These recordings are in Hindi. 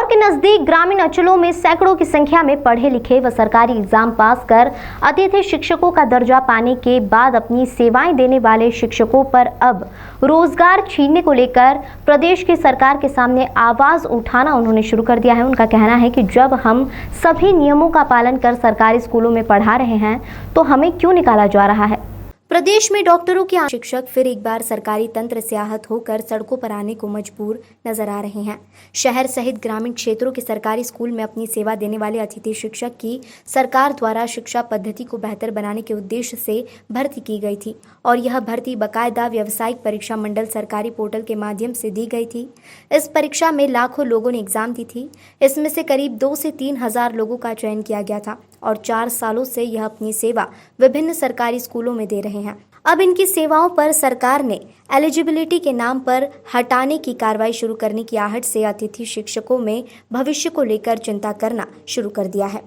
इंदौर के नजदीक ग्रामीण अंचलों में सैकड़ों की संख्या में पढ़े लिखे व सरकारी एग्जाम पास कर अतिथि शिक्षकों का दर्जा पाने के बाद अपनी सेवाएं देने वाले शिक्षकों पर अब रोजगार छीनने को लेकर प्रदेश की सरकार के सामने आवाज उठाना उन्होंने शुरू कर दिया है। उनका कहना है कि जब हम सभी नियमों का पालन कर सरकारी स्कूलों में पढ़ा रहे हैं तो हमें क्यों निकाला जा रहा है। प्रदेश में डॉक्टरों के शिक्षक फिर एक बार सरकारी तंत्र से आहत होकर सड़कों पर आने को मजबूर नजर आ रहे हैं। शहर सहित ग्रामीण क्षेत्रों के सरकारी स्कूल में अपनी सेवा देने वाले अतिथि शिक्षक की सरकार द्वारा शिक्षा पद्धति को बेहतर बनाने के उद्देश्य से भर्ती की गई थी और यह भर्ती बाकायदा व्यावसायिक परीक्षा मंडल सरकारी पोर्टल के माध्यम से दी गई थी। इस परीक्षा में लाखों लोगों ने एग्जाम दी थी। इसमें से करीब 2 से 3 हजार लोगों का चयन किया गया था और 4 सालों से यह अपनी सेवा विभिन्न सरकारी स्कूलों में दे रहे हैं। अब इनकी सेवाओं पर सरकार ने एलिजिबिलिटी के नाम पर हटाने की कार्रवाई शुरू करने की आहट से अतिथि शिक्षकों में भविष्य को लेकर चिंता करना शुरू कर दिया है।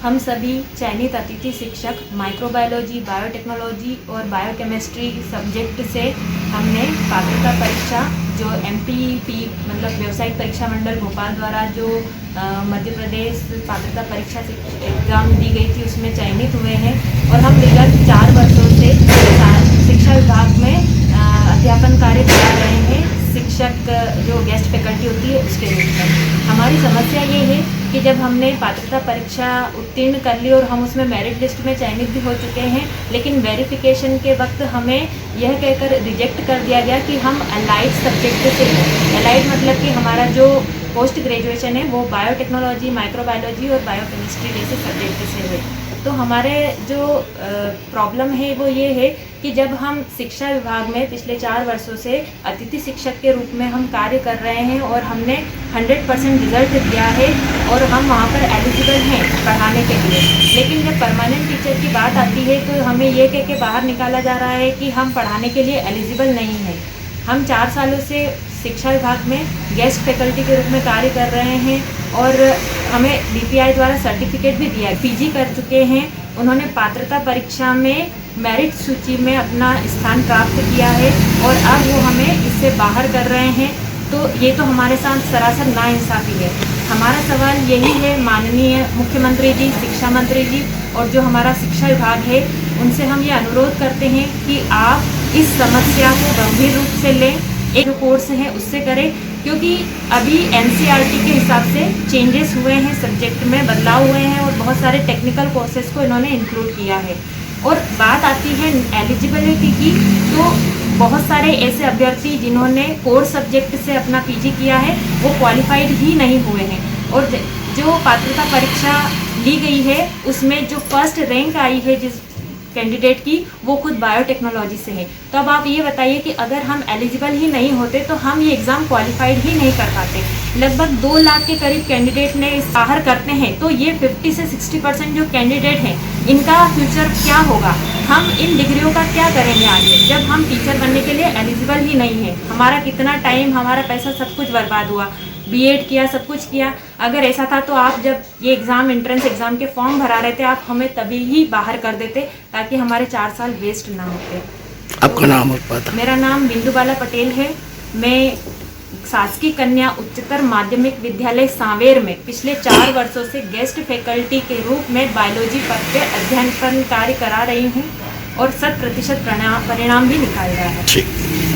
हम सभी चयनित अतिथि शिक्षक माइक्रोबायोलॉजी, बायोटेक्नोलॉजी और बायोकेमिस्ट्री सब्जेक्ट से हमने पात्रता परीक्षा जो MPP मतलब व्यावसायिक परीक्षा मंडल भोपाल द्वारा जो मध्य प्रदेश पात्रता परीक्षा से एग्ज़ाम दी गई थी उसमें चयनित हुए हैं और हम विगत 4 वर्षों से शिक्षा विभाग में अध्यापन कार्य करा रहे हैं। शिक्षक जो गेस्ट फैकल्टी होती है उसके रूप में हमारी समस्या ये है कि जब हमने पात्रता परीक्षा उत्तीर्ण कर ली और हम उसमें मेरिट लिस्ट में चयनित भी हो चुके हैं, लेकिन वेरिफिकेशन के वक्त हमें यह कहकर रिजेक्ट कर दिया गया कि हम अलाइड सब्जेक्ट से हैं। अलाइड मतलब कि हमारा जो पोस्ट ग्रेजुएशन है वो बायोटेक्नोलॉजी, माइक्रोबायोलॉजी और बायोकेमिस्ट्री जैसे सब्जेक्ट से है। तो हमारे जो प्रॉब्लम है वो ये है कि जब हम शिक्षा विभाग में पिछले 4 वर्षों से अतिथि शिक्षक के रूप में हम कार्य कर रहे हैं और हमने 100% रिजल्ट दिया है और हम वहाँ पर एलिजिबल हैं पढ़ाने के लिए, लेकिन जब परमानेंट टीचर की बात आती है तो हमें ये कह के बाहर निकाला जा रहा है कि हम पढ़ाने के लिए एलिजिबल नहीं हैं। हम 4 सालों से शिक्षा विभाग में गेस्ट फैकल्टी के रूप में कार्य कर रहे हैं और हमें DPI द्वारा सर्टिफिकेट भी दिया है। PG कर चुके हैं, उन्होंने पात्रता परीक्षा में मेरिट सूची में अपना स्थान प्राप्त किया है और अब वो हमें इससे बाहर कर रहे हैं। तो ये तो हमारे साथ सरासर नाइंसाफ़ी है। हमारा सवाल यही है माननीय मुख्यमंत्री जी, शिक्षा मंत्री जी और जो हमारा शिक्षा विभाग है उनसे हम ये अनुरोध करते हैं कि आप इस समस्या को गंभीर रूप से लें, एक कोर्स है उससे करें, क्योंकि अभी NCERT के हिसाब से चेंजेस हुए हैं, सब्जेक्ट में बदलाव हुए हैं और बहुत सारे टेक्निकल कोर्सेज को इन्होंने इंक्लूड किया है। और बात आती है एलिजिबिलिटी की, तो बहुत सारे ऐसे अभ्यर्थी जिन्होंने कोर सब्जेक्ट से अपना PG किया है वो क्वालिफाइड ही नहीं हुए हैं और जो पात्रता परीक्षा ली गई है उसमें जो फर्स्ट रैंक आई है जिस कैंडिडेट की वो खुद बायोटेक्नोलॉजी से है। तो अब आप ये बताइए कि अगर हम एलिजिबल ही नहीं होते तो हम ये एग्ज़ाम क्वालिफाइड ही नहीं कर पाते। लगभग 2 लाख के करीब कैंडिडेट ने बाहर करते हैं, तो ये 50 से 60% जो कैंडिडेट हैं इनका फ्यूचर क्या होगा? हम इन डिग्रियों का क्या करेंगे आगे जब हम टीचर बनने के लिए एलिजिबल ही नहीं है? हमारा कितना टाइम, हमारा पैसा सब कुछ बर्बाद हुआ। B.Ed किया, सब कुछ किया। अगर ऐसा था तो आप जब ये एग्ज़ाम एंट्रेंस एग्ज़ाम के फॉर्म भरा रहे थे आप हमें तभी ही बाहर कर देते ताकि हमारे 4 साल वेस्ट ना होते। आपका नाम और पता? मेरा नाम बिंदुबाला पटेल है। मैं शासकीय कन्या उच्चतर माध्यमिक विद्यालय सांवेर में पिछले 4 वर्षों से गेस्ट फैकल्टी के रूप में बायोलॉजी पद पे अध्ययन कार्य करा रही हूँ और 100% परिणाम भी निकाल रहा है।